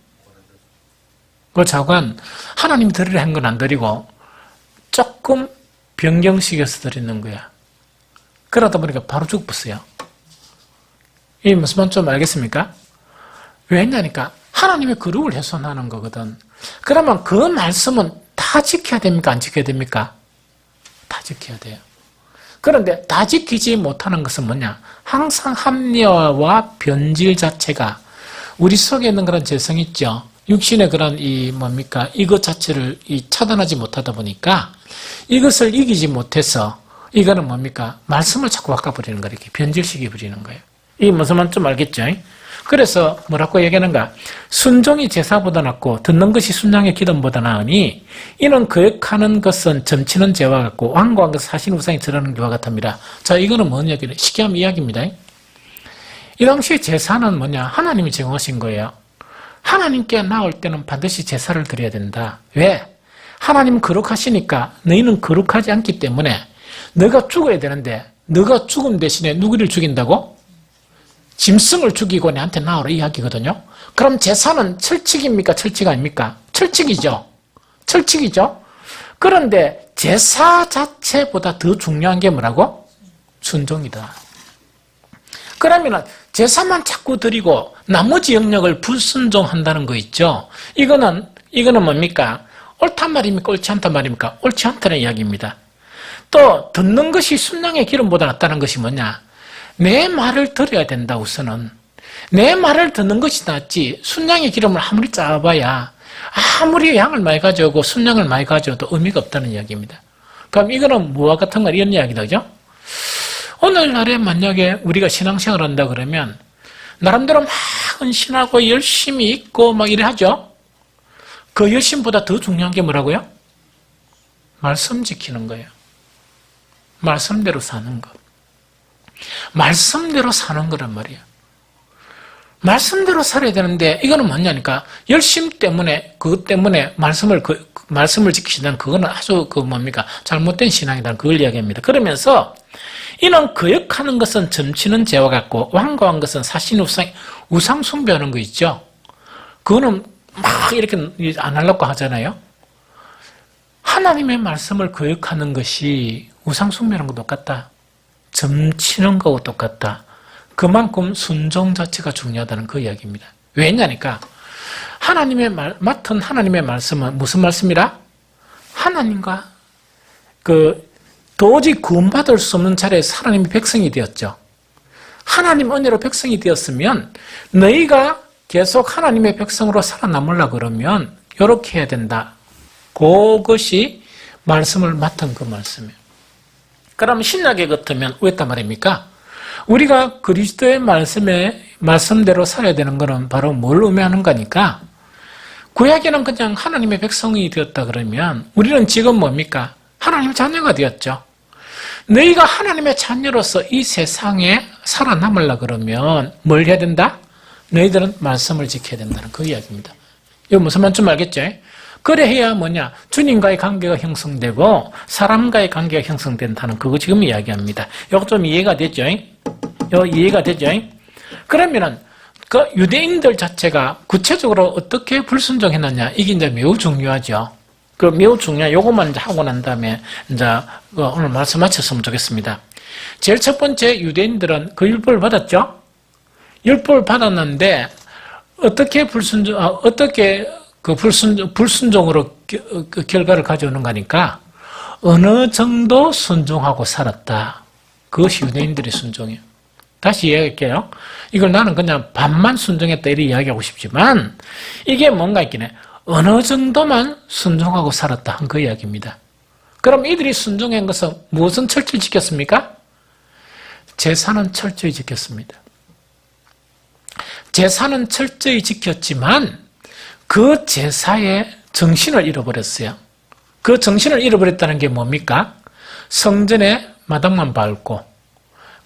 자관, 하나님이 드리려 한 건 안 드리고, 조금 변경시켜서 드리는 거야. 그러다 보니까 바로 죽었어요. 이 무슨 말인지 좀 알겠습니까? 왜냐니까 하나님의 거룩을 훼손하는 거거든. 그러면 그 말씀은 다 지켜야 됩니까? 안 지켜야 됩니까? 다 지켜야 돼요. 그런데 다 지키지 못하는 것은 뭐냐? 항상 합리화와 변질 자체가 우리 속에 있는 그런 재성 있죠? 육신의 그런 이것 자체를 차단하지 못하다 보니까 이것을 이기지 못해서 이거는 뭡니까? 말씀을 자꾸 바꿔버리는 거예요. 이렇게 변질시켜버리는 거예요. 이 무슨 말인지 좀 알겠죠? 그래서 뭐라고 얘기하는가? 순종이 제사보다 낫고 듣는 것이 순양의 기름보다 나으니 이는 거역하는 것은 점치는 죄와 같고 완고한 것은 사신 우상이 절하는 죄와 같습니다. 자, 이거는 뭔 얘기냐? 쉽게 하면 이야기입니다. 이 당시 제사는 뭐냐? 하나님이 정하신 거예요. 하나님께 나올 때는 반드시 제사를 드려야 된다. 왜? 하나님은 거룩하시니까 너희는 거룩하지 않기 때문에 너가 죽어야 되는데 너가 죽음 대신에 누구를 죽인다고? 짐승을 죽이고 내한테 나오라 이 이야기거든요. 그럼 제사는 철칙입니까? 철칙 아닙니까? 철칙이죠. 철칙이죠. 그런데 제사 자체보다 더 중요한 게 뭐라고? 순종이다. 그러면 제사만 자꾸 드리고 나머지 영역을 불순종한다는 거 있죠. 이거는 뭡니까? 옳단 말입니까? 옳지 않단 말입니까? 옳지 않다는 이야기입니다. 또 듣는 것이 순양의 기름보다 낫다는 것이 뭐냐? 내 말을 들어야 된다. 우선은 내 말을 듣는 것이 낫지 순양의 기름을 아무리 짜봐야 아무리 양을 많이 가져오고 순양을 많이 가져오도 의미가 없다는 이야기입니다. 그럼 이거는 뭐와 같은 거 이런 이야기다, 그죠? 오늘날에 만약에 우리가 신앙생활을 한다 그러면 나름대로 막 헌신하고 열심히 있고 막 이래 하죠. 그 열심보다 더 중요한 게 뭐라고요? 말씀 지키는 거예요. 말씀대로 사는 거. 말씀대로 사는 거란 말이에요. 말씀대로 살아야 되는데 이거는 뭐냐니까 열심 때문에 그것 때문에 말씀을 지키시는 그거는 아주 잘못된 신앙이다 그걸 이야기합니다. 그러면서 이는 거역하는 것은 점치는 죄와 같고 완고한 것은 사신 우상 숭배하는 거 있죠. 그거는 막 이렇게 안 하려고 하잖아요. 하나님의 말씀을 거역하는 것이 우상 숭배하는 거 똑같다. 점치는 거하고 똑같다. 그만큼 순종 자체가 중요하다는 그 이야기입니다. 왜냐니까 맡은 하나님의 말씀은 무슨 말씀이라? 하나님과 도저히 구원받을 수 없는 자리에서 하나님의 백성이 되었죠. 하나님 은혜로 백성이 되었으면 너희가 계속 하나님의 백성으로 살아남으려고 그러면 이렇게 해야 된다. 그것이 말씀을 맡은 그 말씀이에요. 그럼 신약에 같으면 왜단 말입니까? 우리가 그리스도의 말씀대로 살아야 되는 것은 바로 뭘 의미하는 거니까 구약에는 그냥 하나님의 백성이 되었다 그러면 우리는 지금 뭡니까? 하나님의 자녀가 되었죠. 너희가 하나님의 자녀로서 이 세상에 살아남으려고 그러면 뭘 해야 된다? 너희들은 말씀을 지켜야 된다는 그 이야기입니다. 이거 무슨 말인지 알겠죠? 그래야 뭐냐? 주님과의 관계가 형성되고 사람과의 관계가 형성된다는 그거 지금 이야기합니다. 이거 좀 이해가 됐죠? 이해가 되죠? 그러면은 그 유대인들 자체가 구체적으로 어떻게 불순종했느냐 이게 이제 매우 중요하죠. 그 매우 중요한 요것만 이제 하고 난 다음에 이제 오늘 말씀 마쳤으면 좋겠습니다. 제일 첫 번째 유대인들은 그 율법을 받았죠. 율법을 받았는데 어떻게 불순종으로 그 결과를 가져오는가 하니까 어느 정도 순종하고 살았다. 그것이 유대인들의 순종이에요. 다시 이야기할게요. 이걸 나는 그냥 반만 순종했다 이렇게 이야기하고 싶지만 이게 뭔가 있긴 해. 어느 정도만 순종하고 살았다 한 그 이야기입니다. 그럼 이들이 순종한 것은 무엇은 철저히 지켰습니까? 제사는 철저히 지켰습니다. 제사는 철저히 지켰지만 그 제사의 정신을 잃어버렸어요. 그 정신을 잃어버렸다는 게 뭡니까? 성전에 마당만 밟고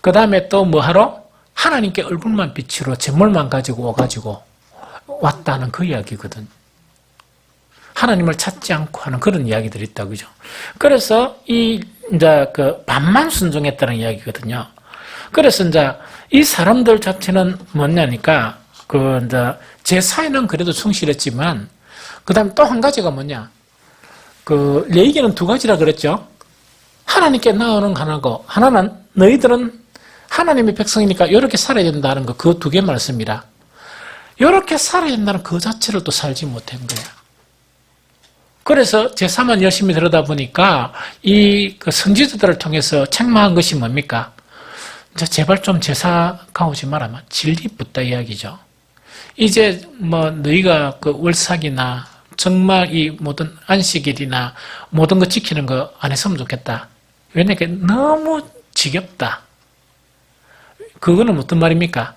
그 다음에 또 뭐하러? 하나님께 얼굴만 비치러 제물만 가지고 와가지고 왔다는 그 이야기거든. 하나님을 찾지 않고 하는 그런 이야기들이 있다, 그죠? 그래서 이제 반만 순종했다는 이야기거든요. 그래서 이제 이 사람들 자체는 뭐냐니까 이제 제사에는 그래도 충실했지만 그 다음에 또 한 가지가 뭐냐? 레위기는 두 가지라 그랬죠. 하나님께 나오는 하나고 하나는 너희들은 하나님의 백성이니까 이렇게 살아야 된다는 거, 그 두 개 말씀이라. 이렇게 살아야 된다는 그 자체를 또 살지 못한 거야. 그래서 제사만 열심히 들여다 보니까 그 선지자들을 통해서 책망한 것이 뭡니까? 제발 좀 제사 가오지 마라. 진리 붙다 이야기죠. 이제 너희가 월삭이나 정말 이 모든 안식일이나 모든 거 지키는 거 안 했으면 좋겠다. 왜냐면 너무 지겹다. 그거는 어떤 말입니까?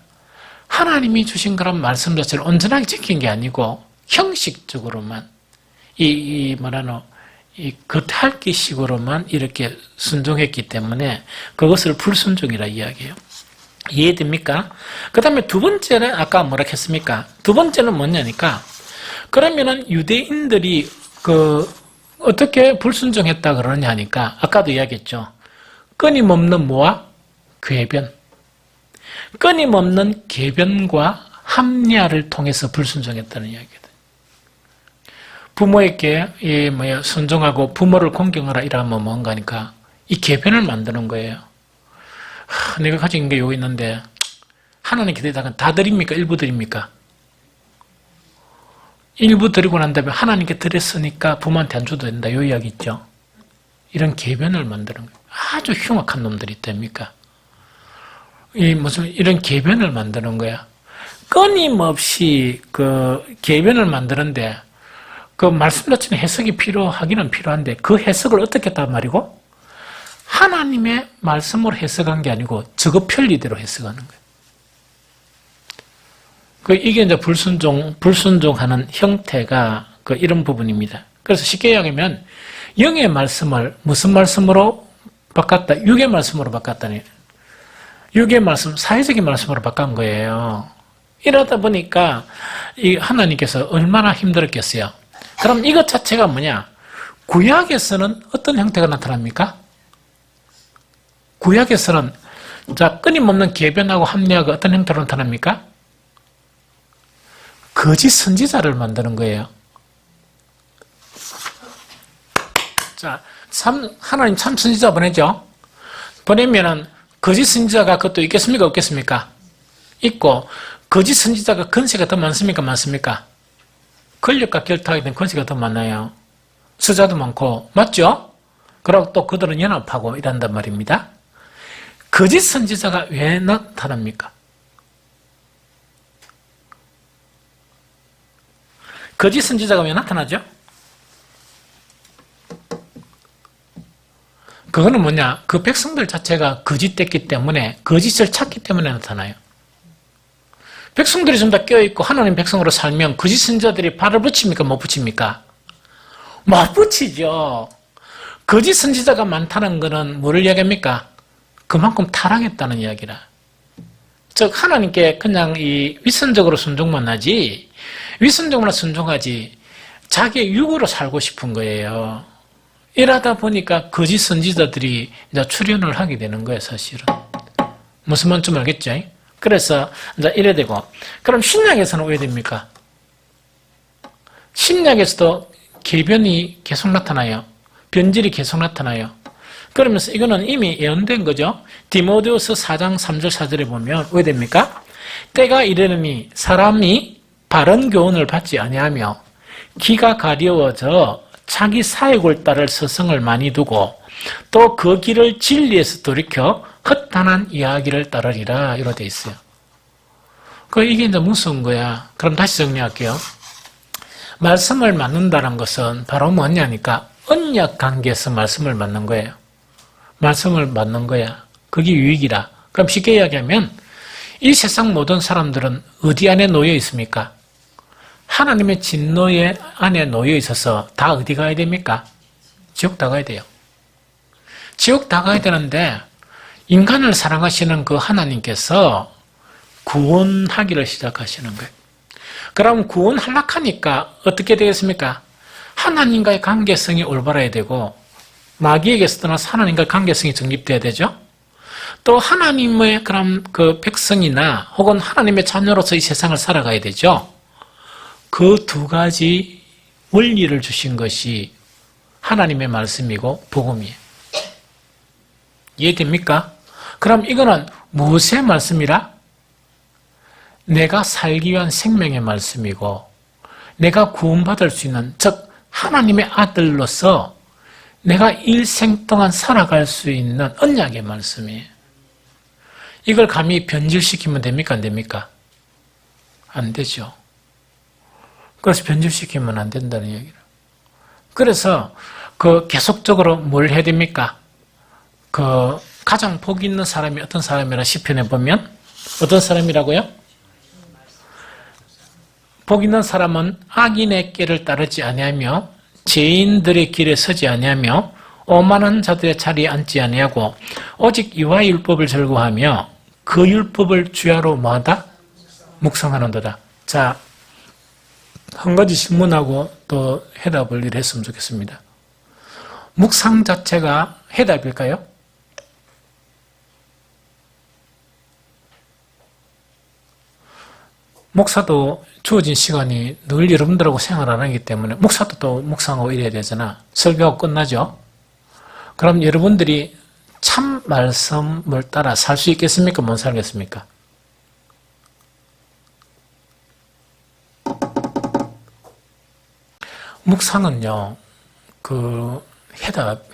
하나님이 주신 그런 말씀 자체를 온전하게 지킨 게 아니고 형식적으로만 겉핥기식으로만 이렇게 순종했기 때문에 그것을 불순종이라 이야기해요. 이해됩니까? 그 다음에 두 번째는 아까 뭐라 했습니까? 두 번째는 뭐냐니까 그러면은 유대인들이 어떻게 불순종했다 그러냐 하니까 아까도 이야기했죠. 끊임없는 뭐와? 궤변. 끊임없는 궤변과 합리화를 통해서 불순종했다는 이야기거든. 부모에게 순종하고 부모를 공경하라 이러면 뭔가 하니까 이 궤변을 만드는 거예요. 내가 가지고 있는 게 여기 있는데 하나님께 드리다가 다 드립니까? 일부 드립니까? 일부 드리고 난 다음에 하나님께 드렸으니까 부모한테 안 줘도 된다. 이 이야기 있죠. 이런 궤변을 만드는 거예요. 아주 흉악한 놈들이 있답니까? 이런 궤변을 만드는 거야. 끊임없이 궤변을 만드는데 말씀 자체는 해석이 필요하기는 필요한데 그 해석을 어떻게 했단 말이고? 하나님의 말씀으로 해석한 게 아니고 저거 편리대로 해석하는 거예요. 이게 이제 불순종하는 형태가 이런 부분입니다. 그래서 쉽게 이야기하면 영의 말씀을 무슨 말씀으로 바꿨다? 육의 말씀으로 바꿨다니. 육의 말씀, 사회적인 말씀으로 바꾼 거예요. 이러다 보니까 이 하나님께서 얼마나 힘들었겠어요. 그럼 이것 자체가 뭐냐? 구약에서는 어떤 형태가 나타납니까? 구약에서는 자, 끊임없는 계변하고 합리화가 어떤 형태로 나타납니까? 거짓 선지자를 만드는 거예요. 자, 하나님 참 선지자 보내죠? 보내면은 거짓 선지자가 그것도 있겠습니까? 없겠습니까? 있고, 거짓 선지자가 권세가 더 많습니까? 많습니까? 권력과 결탁하게 된 권세가 더 많아요. 수자도 많고, 맞죠? 그리고 또 그들은 연합하고 이란단 말입니다. 거짓 선지자가 왜 나타납니까? 거짓 선지자가 왜 나타나죠? 그거는 뭐냐? 그 백성들 자체가 거짓됐기 때문에, 거짓을 찾기 때문에 나타나요. 백성들이 좀 다 깨어있고 하나님 백성으로 살면 거짓 선지자들이 발을 붙입니까? 못 붙입니까? 못 붙이죠. 거짓 선지자가 많다는 것은 뭐를 이야기합니까? 그만큼 타락했다는 이야기라. 즉 하나님께 그냥 이 위선적으로 순종만 하지, 위선적으로 순종하지 자기의 육으로 살고 싶은 거예요. 이러다 보니까 거짓 선지자들이 이제 출현을 하게 되는 거예요, 사실은. 무슨 말인지 좀 알겠죠? 그래서 이제 이래 되고, 그럼 신약에서는 왜 됩니까? 신약에서도 계변이 계속 나타나요. 변질이 계속 나타나요. 그러면서 이거는 이미 예언된 거죠. 디모데후서 4장 3절 4절에 보면 왜 됩니까? 때가 이르느니 사람이 바른 교훈을 받지 아니하며 기가 가려워져 자기 사욕을 따를 서성을 많이 두고 또 그 길을 진리에서 돌이켜 헛단한 이야기를 따르리라 이렇게 돼 있어요. 이게 이제 무서운 거야. 그럼 다시 정리할게요. 말씀을 맞는다는 것은 바로 뭐냐니까 언약 관계에서 말씀을 맞는 거예요. 말씀을 맞는 거야. 그게 유익이라. 그럼 쉽게 이야기하면 이 세상 모든 사람들은 어디 안에 놓여 있습니까? 하나님의 진노의 안에 놓여 있어서 다 어디 가야 됩니까? 지옥 다 가야 돼요. 지옥 다 가야 되는데 인간을 사랑하시는 그 하나님께서 구원하기를 시작하시는 거예요. 그럼 구원하려고 하니까 어떻게 되겠습니까? 하나님과의 관계성이 올바라야 되고 마귀에게서 떠나서 하나님과의 관계성이 정립돼야 되죠. 또 하나님의 그런 그 백성이나 혹은 하나님의 자녀로서 이 세상을 살아가야 되죠. 그 두 가지 원리를 주신 것이 하나님의 말씀이고 복음이에요. 이해됩니까? 그럼 이거는 무엇의 말씀이라? 내가 살기 위한 생명의 말씀이고 내가 구원받을 수 있는, 즉 하나님의 아들로서 내가 일생 동안 살아갈 수 있는 언약의 말씀이에요. 이걸 감히 변질시키면 됩니까? 안 됩니까? 안 되죠. 그래서 변질시키면 안 된다는 얘기를. 그래서 계속적으로 뭘 해야 됩니까? 가장 복 있는 사람이 어떤 사람이라 시편에 보면 어떤 사람이라고요? 복 있는 사람은 악인의 길을 따르지 아니하며 죄인들의 길에 서지 아니하며 오만한 자들의 자리에 앉지 아니하고 오직 여호와 율법을 즐거워하며 그 율법을 주야로 뭐하다? 묵상하는도다. 자, 한 가지 질문하고 또 해답을 했으면 좋겠습니다. 묵상 자체가 해답일까요? 목사도 주어진 시간이 늘 여러분들하고 생활 안 하기 때문에 목사도 또 묵상하고 이래야 되잖아. 설교하고 끝나죠. 그럼 여러분들이 참 말씀을 따라 살 수 있겠습니까? 못 살겠습니까? 묵상은요,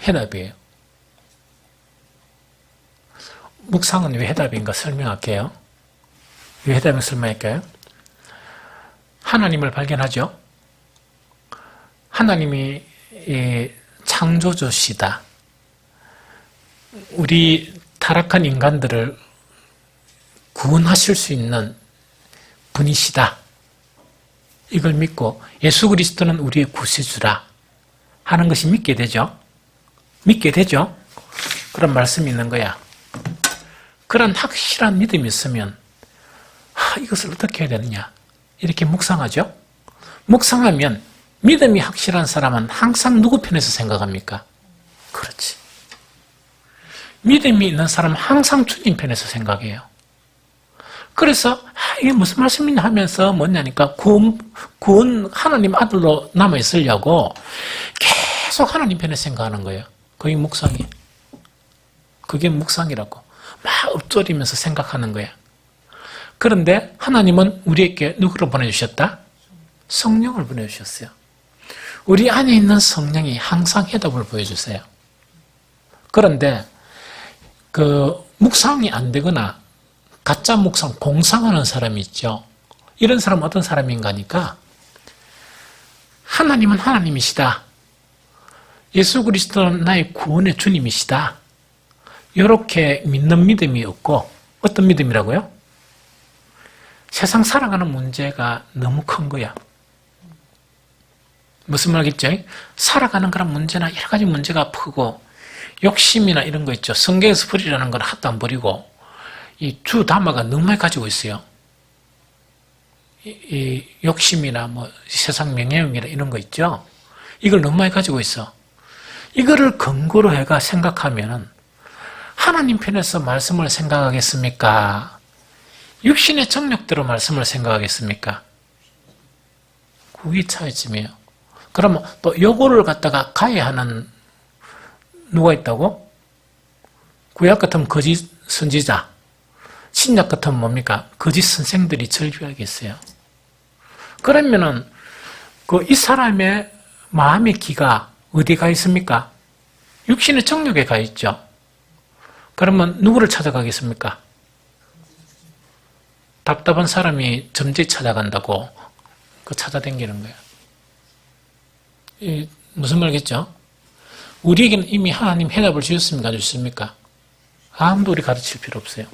해답이에요. 묵상은 왜 해답인가 설명할게요. 왜 해답인가 설명할까요? 하나님을 발견하죠. 하나님이 창조주시다. 우리 타락한 인간들을 구원하실 수 있는 분이시다. 이걸 믿고 예수 그리스도는 우리의 구세주라. 하는 것이 믿게 되죠. 믿게 되죠. 그런 말씀이 있는 거야. 그런 확실한 믿음이 있으면 이것을 어떻게 해야 되느냐 이렇게 묵상하죠. 묵상하면 믿음이 확실한 사람은 항상 누구 편에서 생각합니까? 그렇지. 믿음이 있는 사람은 항상 주님 편에서 생각해요. 그래서 이게 무슨 말씀이냐 하면서 뭐냐니까 구원 하나님 아들로 남아있으려고 계속 하나님 편에 생각하는 거예요. 그게 묵상이에요. 그게 묵상이라고 막 읊조리면서 생각하는 거야. 그런데 하나님은 우리에게 누구를 보내주셨다? 성령을 보내주셨어요. 우리 안에 있는 성령이 항상 해답을 보여주세요. 그런데 그 묵상이 안 되거나 가짜 묵상, 공상하는 사람이 있죠. 이런 사람은 어떤 사람인가 하니까 하나님은 하나님이시다. 예수 그리스도는 나의 구원의 주님이시다. 이렇게 믿는 믿음이 없고 어떤 믿음이라고요? 세상 살아가는 문제가 너무 큰 거야. 무슨 말이겠죠? 살아가는 그런 문제나 여러 가지 문제가 크고 욕심이나 이런 거 있죠. 성경에서 버리라는 건 하도 안 버리고 이 주 담화가 너무 많이 가지고 있어요. 이 욕심이나 뭐 세상 명예욕이나 이런 거 있죠. 이걸 너무 많이 가지고 있어. 이거를 근거로 해가 생각하면은 하나님 편에서 말씀을 생각하겠습니까? 육신의 정력대로 말씀을 생각하겠습니까? 그게 차이점이에요. 그러면 또 요거를 갖다가 가야 하는 누가 있다고? 구약 같으면 거짓 선지자, 신약 같으면 뭡니까? 거짓 선생들이 절규하겠어요. 그러면은 이 사람의 마음의 기가 어디 가 있습니까? 육신의 정력에 가 있죠. 그러면 누구를 찾아가겠습니까? 답답한 사람이 점집 찾아간다고 찾아다니는 거예요. 무슨 말이겠죠? 우리에게는 이미 하나님 해답을 주셨습니까? 주셨습니까? 아무도 우리 가르칠 필요 없어요.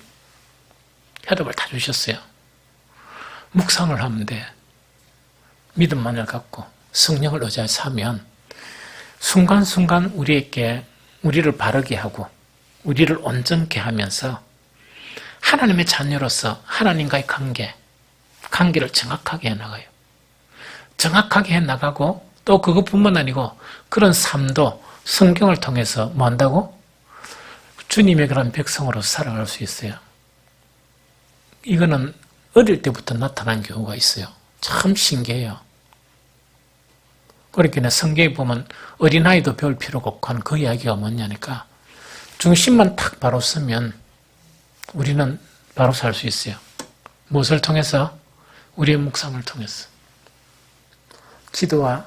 해답을 다 주셨어요. 묵상을 하면 돼. 믿음만을 갖고 성령을 의지해서 하면 순간순간 우리를 바르게 하고 우리를 온전케 하면서 하나님의 자녀로서 하나님과의 관계를 정확하게 해나가요. 정확하게 해나가고 또 그것뿐만 아니고 그런 삶도 성경을 통해서 뭐 한다고? 주님의 그런 백성으로서 살아갈 수 있어요. 이거는 어릴 때부터 나타난 경우가 있어요. 참 신기해요. 그렇게 성경에 보면 어린아이도 배울 필요가 없고 하는 그 이야기가 뭐냐니까 중심만 탁 바로 쓰면 우리는 바로 살 수 있어요. 무엇을 통해서? 우리의 묵상을 통해서. 기도와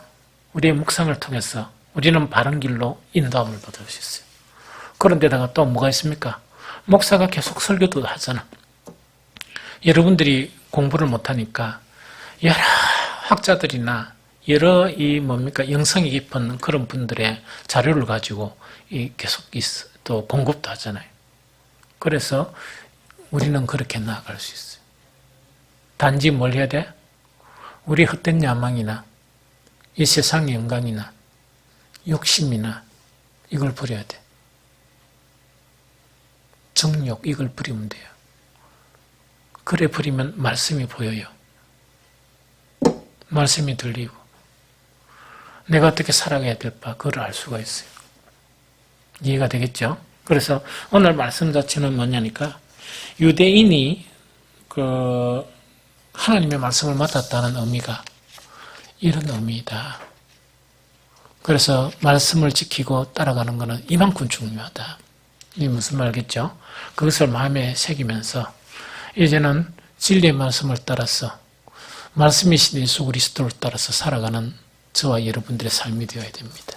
우리의 묵상을 통해서 우리는 바른 길로 인도함을 받을 수 있어요. 그런데다가 또 뭐가 있습니까? 목사가 계속 설교도 하잖아. 여러분들이 공부를 못하니까 여러 학자들이나 여러 영성이 깊은 그런 분들의 자료를 가지고 계속 또 공급도 하잖아요. 그래서 우리는 그렇게 나아갈 수 있어요. 단지 뭘 해야 돼? 우리 헛된 야망이나 이 세상의 영광이나 욕심이나 이걸 버려야 돼. 정욕 이걸 버리면 돼요. 그래 버리면 말씀이 보여요. 말씀이 들리고 내가 어떻게 살아가야 될까 그걸 알 수가 있어요. 이해가 되겠죠? 그래서 오늘 말씀 자체는 뭐냐니까 유대인이 하나님의 말씀을 맡았다는 의미가 이런 의미이다. 그래서 말씀을 지키고 따라가는 것은 이만큼 중요하다. 이게 무슨 말이겠죠? 그것을 마음에 새기면서 이제는 진리의 말씀을 따라서 말씀이신 예수 그리스도를 따라서 살아가는 저와 여러분들의 삶이 되어야 됩니다.